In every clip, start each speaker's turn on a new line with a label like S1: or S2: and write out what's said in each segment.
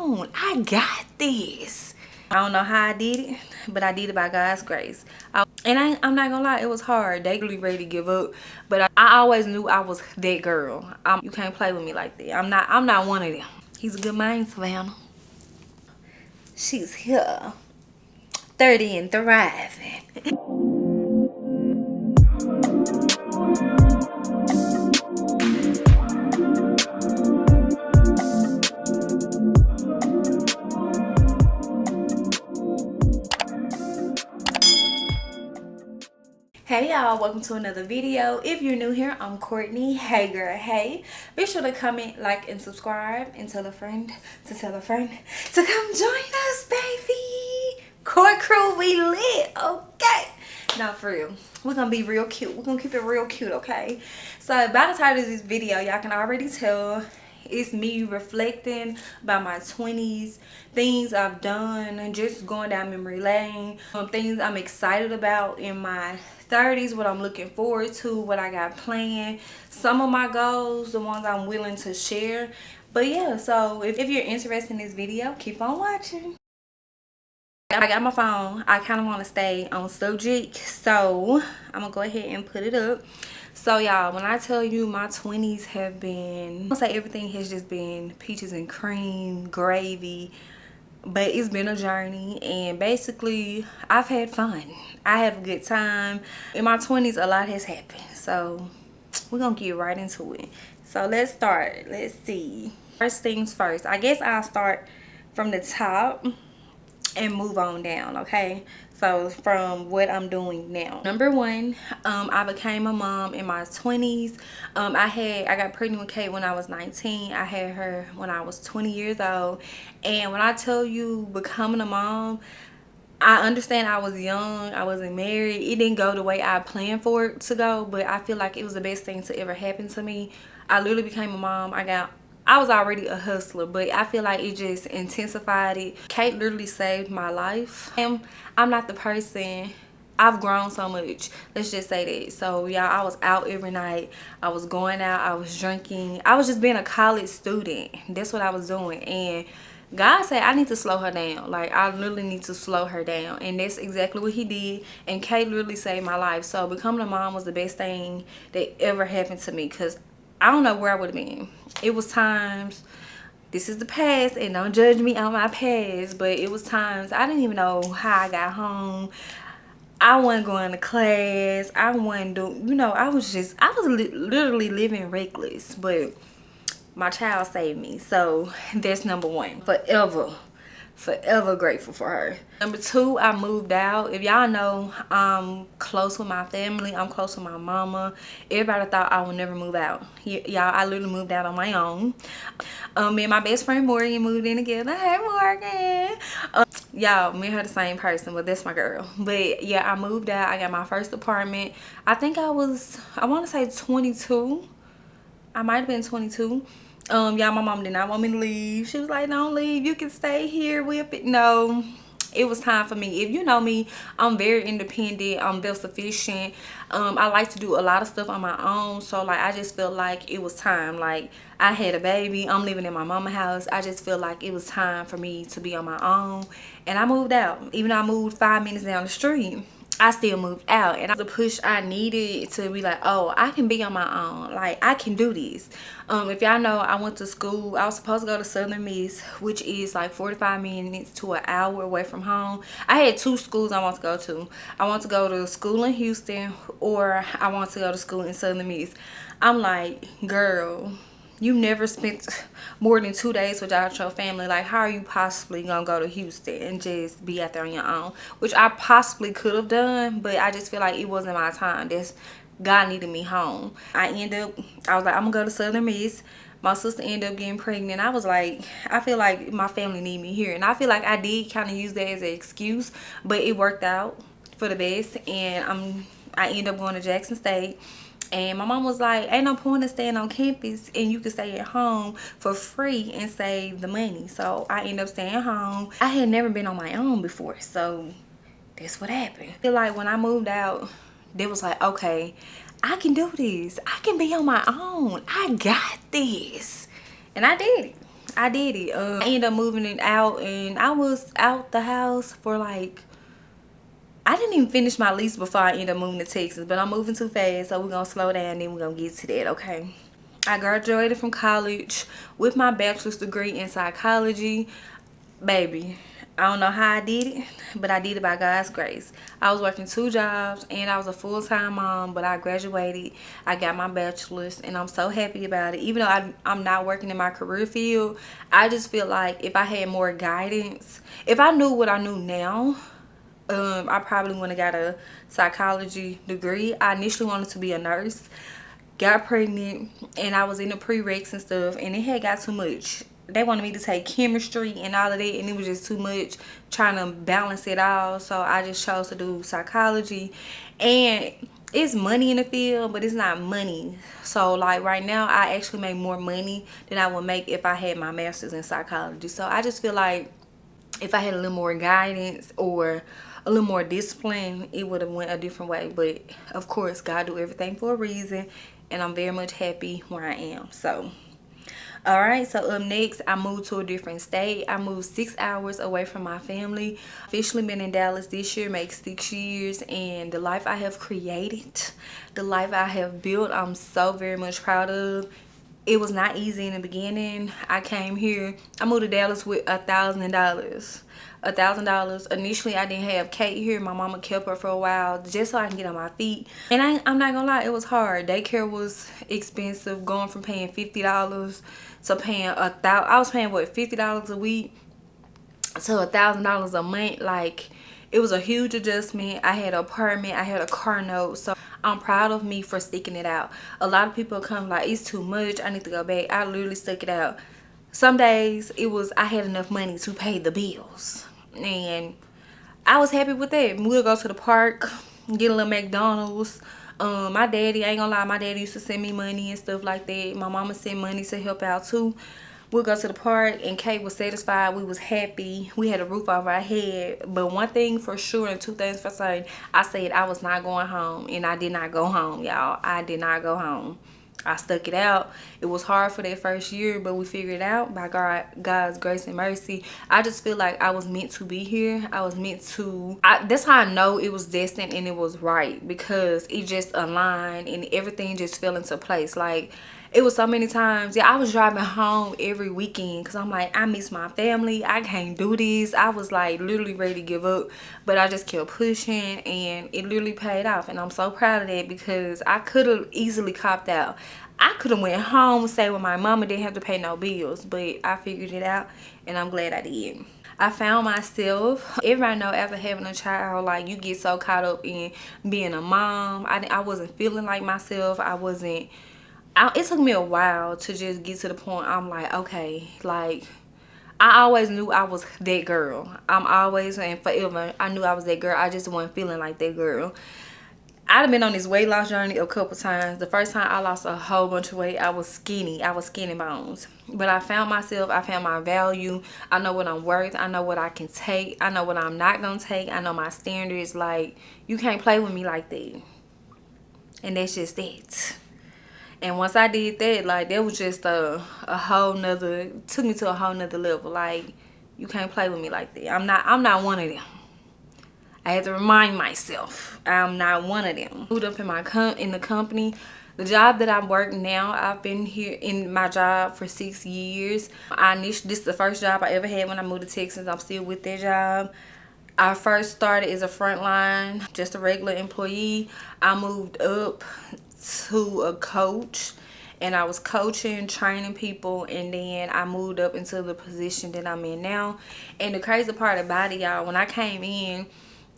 S1: own. I got this. I don't know how I did it, but I did it by God's grace. I'm not gonna lie, it was hard. They really ready to give up, but I always knew I was that girl. You can't play with me like that. I'm not one of them. He's a good man, Savannah. She's here, 30 and thriving. Hey y'all, welcome to another video. If you're new here, I'm Courtney. Hey girl, hey. Be sure to comment, like, and subscribe, and tell a friend to tell a friend to come join us, baby. Cort crew, we lit, okay? No, for real. We're gonna be real cute. We're gonna keep it real cute, okay? So by the title of this video, y'all can already tell it's me reflecting about my 20s, things I've done, and just going down memory lane, things I'm excited about in my 30s, what I'm looking forward to, what I got planned, some of my goals, the ones I'm willing to share. But yeah, so if you're interested in this video, keep on watching. I got my phone. I kind of want to stay on subject, so I'm gonna go ahead and put it up. So y'all, when I tell you my 20s have been, I'm gonna say everything has just been peaches and cream, gravy, but it's been a journey, and basically I've had fun. I had a good time. In my 20s, a lot has happened, so we're gonna get right into it. So let's start. Let's see. First things first, I guess I'll start from the top and move on down, okay? So from what I'm doing now, number one, I became a mom in my 20s. I got pregnant with Kate when I was 19. I had her when I was 20 years old. And when I tell you becoming a mom, I understand I was young, I wasn't married, it didn't go the way I planned for it to go, but I feel like it was the best thing to ever happen to me. I literally became a mom. I was already a hustler, but I feel like it just intensified it. Kate literally saved my life. And I'm not the person, I've grown so much, let's just say that. So y'all, I was out every night, I was going out, I was drinking, I was just being a college student. That's what I was doing, and God said I need to slow her down. Like, I literally need to slow her down, and that's exactly what he did. And Kate literally saved my life. So becoming a mom was the best thing that ever happened to me, because I don't know where I would have been. It was times, this is the past, and don't judge me on my past, but it was times I didn't even know how I got home. I wasn't going to class. I wasn't doing, you know, I was literally living reckless, but my child saved me. So that's number one. Forever grateful for her. Number two, I moved out. If y'all know, I'm close with my family. I'm close with my mama. Everybody thought I would never move out. Y'all, I literally moved out on my own. Me and my best friend Morgan moved in together. Hey Morgan. Y'all, me and her the same person, but that's my girl. But yeah, I moved out. I got my first apartment. I think I want to say 22. I might have been 22. Y'all, my mom did not want me to leave. She was like, don't leave, you can stay here with it. No, it was time for me. If you know me, I'm very independent, I'm self-sufficient. I like to do a lot of stuff on my own. So like, I just felt like it was time. Like, I had a baby, I'm living in my mama's house. I just feel like it was time for me to be on my own, and I moved out. Even though I moved 5 minutes down the street, I still moved out, and the push I needed to be like, oh, I can be on my own. Like, I can do this. If y'all know, I went to school. I was supposed to go to Southern Miss, which is like 45 minutes to an hour away from home. I had two schools I want to go to. I want to go to school in Houston, or I want to go to school in Southern Miss. I'm like, girl, you never spent more than 2 days without your family. Like, how are you possibly gonna go to Houston and just be out there on your own? Which I possibly could have done, but I just feel like it wasn't my time. God needed me home. I was like, I'm gonna go to Southern Miss. My sister ended up getting pregnant. I was like, I feel like my family need me here, and I feel like I did kind of use that as an excuse, but it worked out for the best. And I ended up going to Jackson State. And my mom was like, ain't no point in staying on campus, and you can stay at home for free and save the money. So I ended up staying home. I had never been on my own before, so that's what happened. I feel like when I moved out, they was like, okay, I can do this. I can be on my own. I got this. And I did it. I did it. I ended up moving it out, and I was out the house for like, I didn't even finish my lease before I ended up moving to Texas, but I'm moving too fast, so we're gonna slow down, then we're gonna get to that, okay? I graduated from college with my bachelor's degree in psychology. Baby, I don't know how I did it, but I did it by God's grace. I was working 2 jobs and I was a full-time mom, but I graduated. I got my bachelor's and I'm so happy about it. Even though I'm not working in my career field, I just feel like if I had more guidance, if I knew what I knew now, I probably would have got a psychology degree. I initially wanted to be a nurse, got pregnant, and I was in the prereqs and stuff, and it had got too much. They wanted me to take chemistry and all of that, and it was just too much trying to balance it all. So I just chose to do psychology, and it's money in the field, but it's not money. So like right now, I actually make more money than I would make if I had my master's in psychology. So I just feel like if I had a little more guidance or a little more discipline, it would have went a different way. But of course, God do everything for a reason, and I'm very much happy where I am. So all right, so up next, I moved to a different state. I moved 6 hours away from my family. Officially been in Dallas this year, makes 6 years, and the life I have created, the life I have built, I'm so very much proud of. It was not easy in the beginning. I came here, I moved to Dallas with $1,000. $1,000. Initially, I didn't have Kate here. My mama kept her for a while just so I can get on my feet. And I'm not gonna lie, it was hard. Daycare was expensive, going from paying $50 to paying I was paying what, $50 a week to $1,000 a month. Like, it was a huge adjustment. I had an apartment, I had a car note, so I'm proud of me for sticking it out. A lot of people come like, it's too much, I need to go back. I literally stuck it out. Some days I had enough money to pay the bills, and I was happy with that. We'll go to the park, get a little McDonald's. My daddy, I ain't gonna lie, my daddy used to send me money and stuff like that. My mama sent money to help out too. We'll go to the park, and Kate was satisfied. We was happy. We had a roof over our head. But one thing for sure and 2 things for certain, I said I was not going home, and I did not go home, y'all. I did not go home. I stuck it out. It was hard for that first year, but we figured it out by God's grace and mercy. I just feel like I was meant to be here. I was meant to. That's how I know it was destined and it was right, because it just aligned and everything just fell into place. Like, it was so many times, yeah, I was driving home every weekend because I'm like, I miss my family. I can't do this. I was like literally ready to give up, but I just kept pushing, and it literally paid off. And I'm so proud of that, because I could have easily copped out. I could have went home, stayed with my mama, didn't have to pay no bills, but I figured it out, and I'm glad I did. I found myself, everybody know after having a child, like, you get so caught up in being a mom. I wasn't feeling like myself. It took me a while to just get to the point I'm like, okay, like, I always knew I was that girl. I'm always and forever, I knew I was that girl. I just wasn't feeling like that girl. I've been on this weight loss journey a couple times. The first time I lost a whole bunch of weight, I was skinny. I was skinny bones. But I found myself. I found my value. I know what I'm worth. I know what I can take. I know what I'm not going to take. I know my standards. Like, you can't play with me like that. And that's just it. And once I did that, like, that was just a whole nother, took me to a whole nother level. Like, you can't play with me like that. I'm not one of them. I had to remind myself I'm not one of them. Moved up in the company. The job that I work now, I've been here in my job for 6 years. This is the first job I ever had when I moved to Texas. I'm still with that job. I first started as a frontline, just a regular employee. I moved up to a coach, and I was coaching, training people, and then I moved up into the position that I'm in now. And the crazy part about it, y'all, when I came in,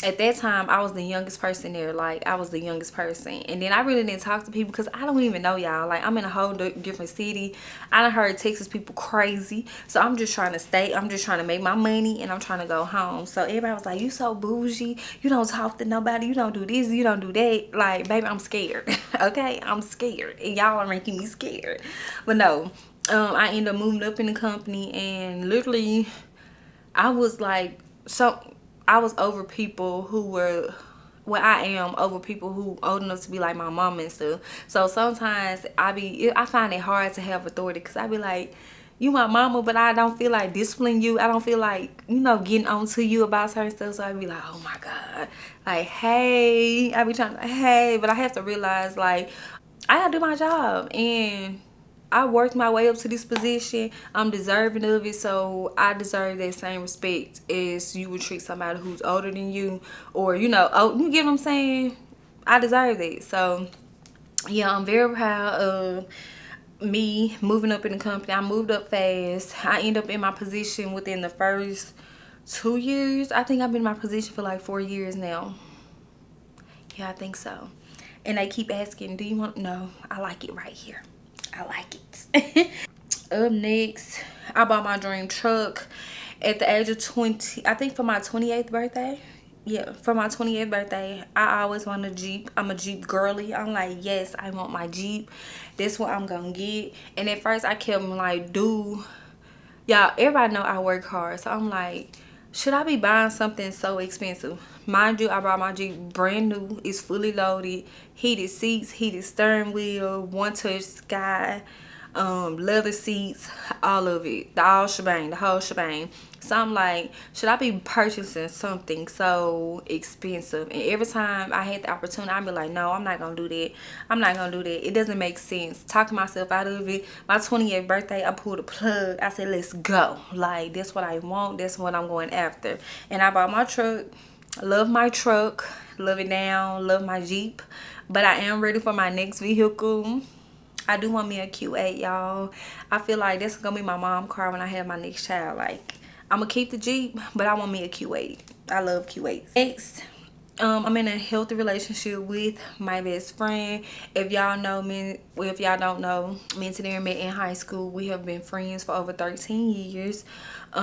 S1: at that time, I was the youngest person there. Like, I was the youngest person. And then I really didn't talk to people because I don't even know y'all. Like, I'm in a whole different city. I done heard Texas people crazy. So I'm just trying to stay. I'm just trying to make my money, and I'm trying to go home. So everybody was like, you so bougie. You don't talk to nobody. You don't do this. You don't do that. Like, baby, I'm scared. Okay? I'm scared. And y'all are making me scared. But no. I ended up moving up in the company, and literally, I was like, I was over people who were, well, I am over people who old enough to be like my mom and stuff. So sometimes I find it hard to have authority, because I be like, you my mama, but I don't feel like disciplining you. I don't feel like, you know, getting on to you about certain stuff. So I be like, oh my God. Like, hey. I be trying to, hey. But I have to realize, like, I gotta do my job. And I worked my way up to this position. I'm deserving of it. So I deserve that same respect as you would treat somebody who's older than you. Or, you know, oh, you get what I'm saying? I deserve it. So, yeah, I'm very proud of me moving up in the company. I moved up fast. I end up in my position within the first 2 years. I think I've been in my position for like 4 years now. Yeah, I think so. And they keep asking, do you want? No, I like it right here. I like it. Up next, I bought my dream truck at the age of 20. I think for my 28th birthday. Yeah, for my 28th birthday, I always wanted a Jeep. I'm a Jeep girly. I'm like, yes, I want my Jeep. That's what I'm gonna get. And at first I kept like, dude, y'all, everybody know I work hard. So I'm like, should I be buying something so expensive? Mind you, I bought my Jeep brand new. It's fully loaded. Heated seats, heated steering wheel, one touch sky, leather seats, all of it, the all shebang, the whole shebang. So I'm like, should I be purchasing something so expensive? And every time I had the opportunity, I'd be like, no, I'm not gonna do that. I'm not gonna do that. It doesn't make sense. Talking myself out of it. My 28th birthday, I pulled a plug. I said, let's go. Like, that's what I want. That's what I'm going after. And I bought my truck. Love my truck. Love it down. Love my Jeep. But I am ready for my next vehicle. I do want me a Q8, y'all. I feel like that's gonna be my mom car when I have my next child. Like, I'm gonna keep the Jeep, but I want me a Q8. I love Q8s. Next, I'm in a healthy relationship with my best friend. If y'all know me, well, if y'all don't know, me and Tanera met in high school. We have been friends for over 13 years.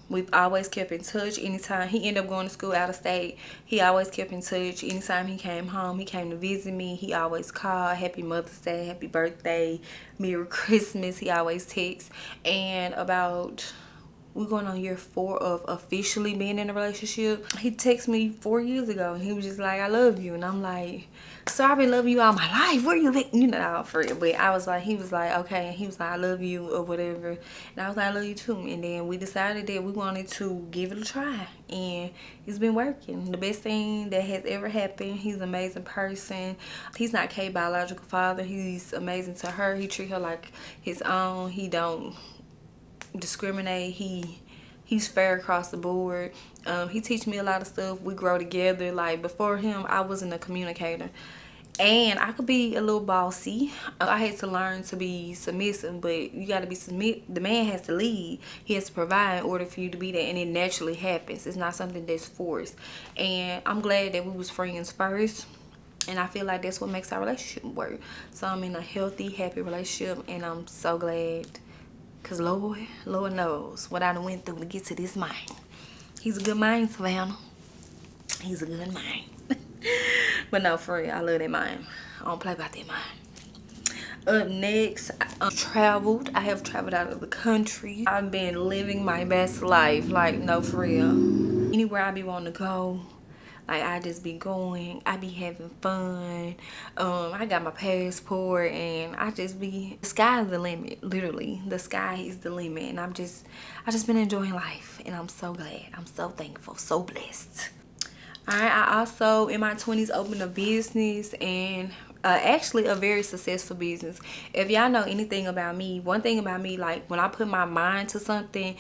S1: We've always kept in touch. Anytime he ended up going to school out of state, he always kept in touch. Anytime he came home, he came to visit me. He always called, happy Mother's Day, happy birthday, Merry Christmas. He always texts. And about, we're going on year 4 of officially being in a relationship. He texted me 4 years ago and he was just like, I love you. And I'm like, so I've been loving you all my life. Where you at? You know, for real. But I was like, he was like, okay. And he was like, I love you or whatever. And I was like, I love you too. And then we decided that we wanted to give it a try. And it's been working. The best thing that has ever happened. He's an amazing person. He's not Kay's biological father. He's amazing to her. He treats her like his own. He don't discriminate. He's fair across the board. He teach me a lot of stuff. We grow together. Like, before him, I wasn't a communicator and I could be a little bossy. I had to learn to be submissive, but you got to be the man has to lead. He has to provide in order for you to be there, and it naturally happens. It's not something that's forced. And I'm glad that we was friends first, and I feel like that's what makes our relationship work. So I'm in a healthy, happy relationship, and I'm so glad. Because Lord knows what I done went through to get to this mind. He's a good mind, Savannah. He's a good mind. But no, for real, I love that mind. I don't play about that mind. Up next, I have traveled out of the country. I've been living my best life. Like, no, for real. Anywhere I be wanting to go, like, I just be going. I be having fun. I got my passport, and I just be, the sky is the limit. Literally, the sky is the limit. And I just been enjoying life, and I'm so glad. I'm so thankful, so blessed. All right, I also in my 20s opened a business, and actually a very successful business. If y'all know anything about me, one thing about me, like, when I put my mind to something,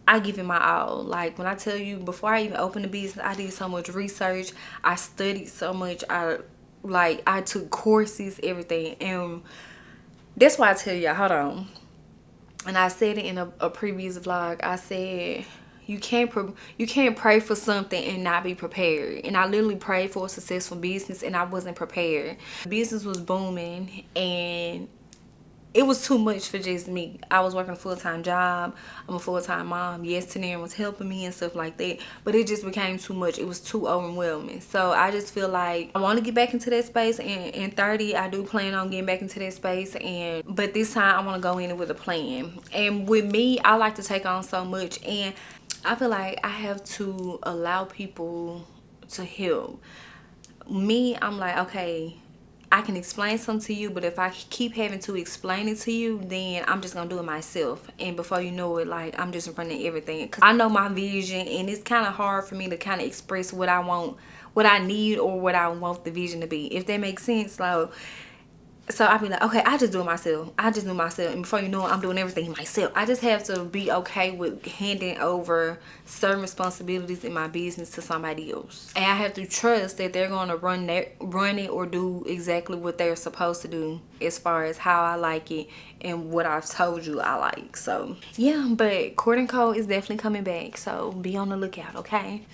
S1: I give it my all. Like, when I tell you, before I even opened the business, I did so much research. I studied so much. I took courses, everything. And that's why I tell y'all, hold on. And I said it in a previous vlog. I said, you can't pray for something and not be prepared. And I literally prayed for a successful business, and I wasn't prepared. Business was booming, and it was too much for just me. I was working a full-time job. I'm a full-time mom. Yes, Tanera was helping me and stuff like that, but it just became too much. It was too overwhelming. So I just feel like I want to get back into that space, and in 30, I do plan on getting back into that space. But this time, I want to go in with a plan. And with me, I like to take on so much, and I feel like I have to allow people to help me. I'm like, okay, I can explain something to you, but if I keep having to explain it to you, then I'm just gonna do it myself. And before you know it, like, I'm just running everything. Cause I know my vision, and it's kind of hard for me to kind of express what I want, what I need, or what I want the vision to be. If that makes sense. So I be like, okay, I just do it myself. I just do it myself. And before you know it, I'm doing everything myself. I just have to be okay with handing over certain responsibilities in my business to somebody else. And I have to trust that they're going to run it or do exactly what they're supposed to do as far as how I like it and what I've told you I like. So yeah, but Cort & Co is definitely coming back. So be on the lookout, okay?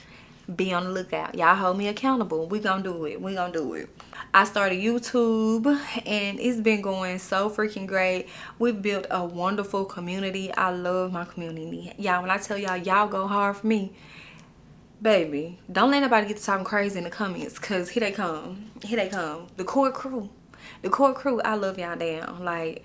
S1: Be on the lookout. Y'all hold me accountable. We gonna do it. We gonna do it. I started YouTube and it's been going so freaking great. We've built a wonderful community. I love my community. Y'all, when I tell y'all go hard for me, baby, don't let nobody get to talking crazy in the comments, because here they come. Here they come. The Cort crew. The Cort crew, I love y'all down. Like,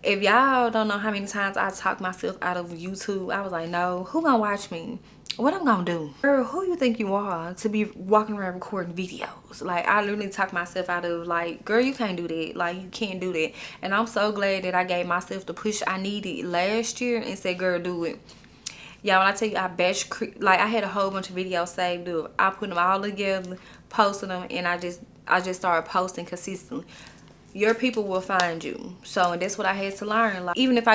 S1: if y'all don't know how many times I talked myself out of YouTube, I was like, no, who gonna watch me? What I'm gonna do? Girl, who you think you are to be walking around recording videos? Like, I literally talked myself out of, like, girl, you can't do that. Like, you can't do that. And I'm so glad that I gave myself the push I needed last year and said, girl, do it. Yeah, when I tell you, I had a whole bunch of videos saved up. I put them all together, posted them, and I just started posting consistently. Your people will find you. So, and that's what I had to learn. Like, even if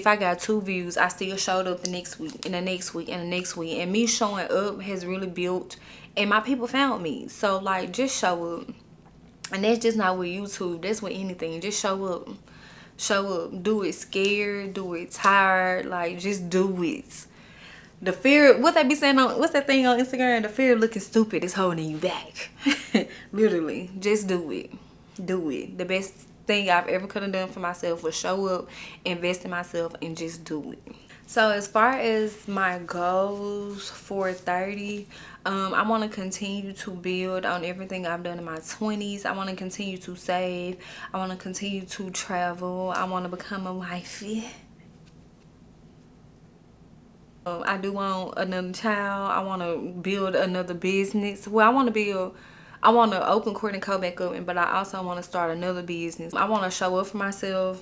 S1: I got 2 views, I still showed up the next week and the next week and the next week. And me showing up has really built, and my people found me. So, like, just show up. And that's just not with YouTube. That's with anything. Just show up. Show up. Do it scared. Do it tired. Like, just do it. The fear, what they be saying on, what's that thing on Instagram? The fear of looking stupid is holding you back. Literally. Just do it. Do it. The best thing I've ever could have done for myself was show up, invest in myself, and just do it. So as far as my goals for 30, I want to continue to build on everything I've done in my 20s. I want to continue to save. I want to continue to travel. I want to become a wifey. I do want another child. I want to build another business. Well, I want to open Cort & Co back up, but I also want to start another business. I want to show up for myself.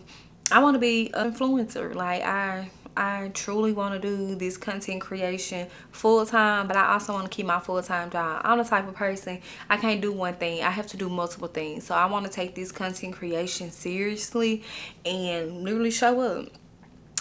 S1: I want to be an influencer. Like, I truly want to do this content creation full time, but I also want to keep my full-time job. I'm the type of person, I can't do one thing. I have to do multiple things. So I want to take this content creation seriously and literally show up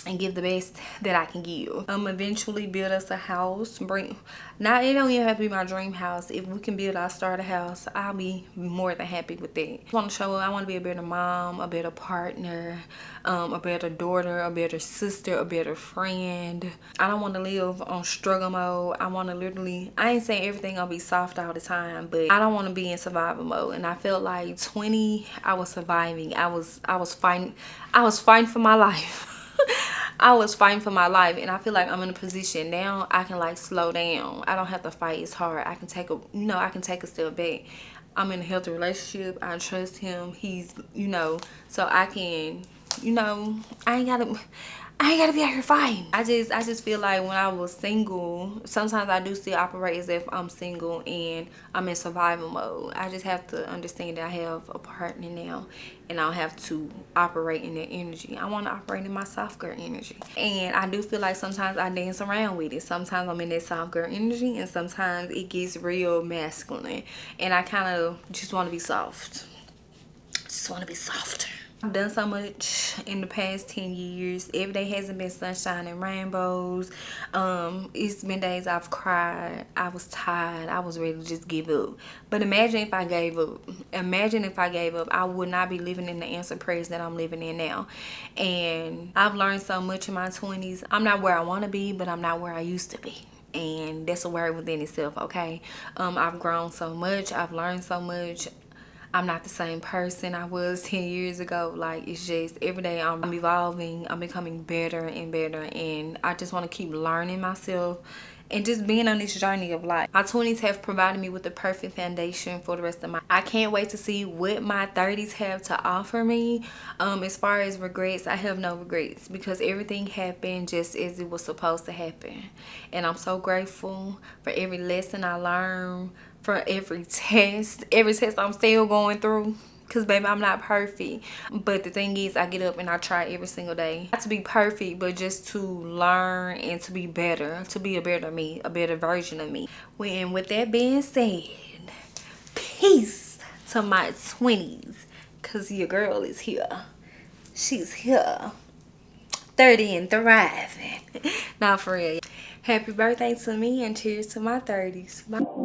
S1: and give the best that I can give. Eventually build us a house. It don't even have to be my dream house. If we can start a house, I'll be more than happy with that. I want to show up. I want to be a better mom, a better partner, a better daughter, a better sister, a better friend. I don't want to live on struggle mode. I want to literally, I ain't saying everything gonna be soft all the time, but I don't want to be in survival mode. And I felt like 20, I was surviving. I was fighting for my life. I was fighting for my life, and I feel like I'm in a position now I can, like, slow down. I don't have to fight as hard. I can take a step back. I'm in a healthy relationship. I trust him. He's, so I can, I ain't gotta be out here fighting. I just feel like when I was single, sometimes I do still operate as if I'm single and I'm in survival mode. I just have to understand that I have a partner now, and I don't have to operate in that energy. I want to operate in my soft girl energy. And I do feel like sometimes I dance around with it. Sometimes I'm in that soft girl energy, and sometimes it gets real masculine. And I kind of just want to be soft. Just want to be softer. I've done so much in the past 10 years. Every day hasn't been sunshine and rainbows. It's been days I've cried. I was tired. I was ready to just give up. But imagine if I gave up. Imagine if I gave up. I would not be living in the answered prayers that I'm living in now. And I've learned so much in my 20s. I'm not where I want to be, but I'm not where I used to be. And that's a word within itself, okay? I've grown so much. I've learned so much. I'm not the same person I was 10 years ago. Like, it's just every day I'm evolving. I'm becoming better and better. And I just want to keep learning myself and just being on this journey of life. My 20s have provided me with the perfect foundation for the rest of my life. I can't wait to see what my 30s have to offer me. As far as regrets, I have no regrets because everything happened just as it was supposed to happen. And I'm so grateful for every lesson I learned, for every test I'm still going through, Because baby, I'm not perfect. But the thing is, I get up and I try every single day. Not to be perfect, but just to learn and to be better. To be a better me, a better version of me. And with that being said, peace to my 20s. Because your girl is here. She's here. 30 and thriving. Not for real. Happy birthday to me and cheers to my 30s. Bye.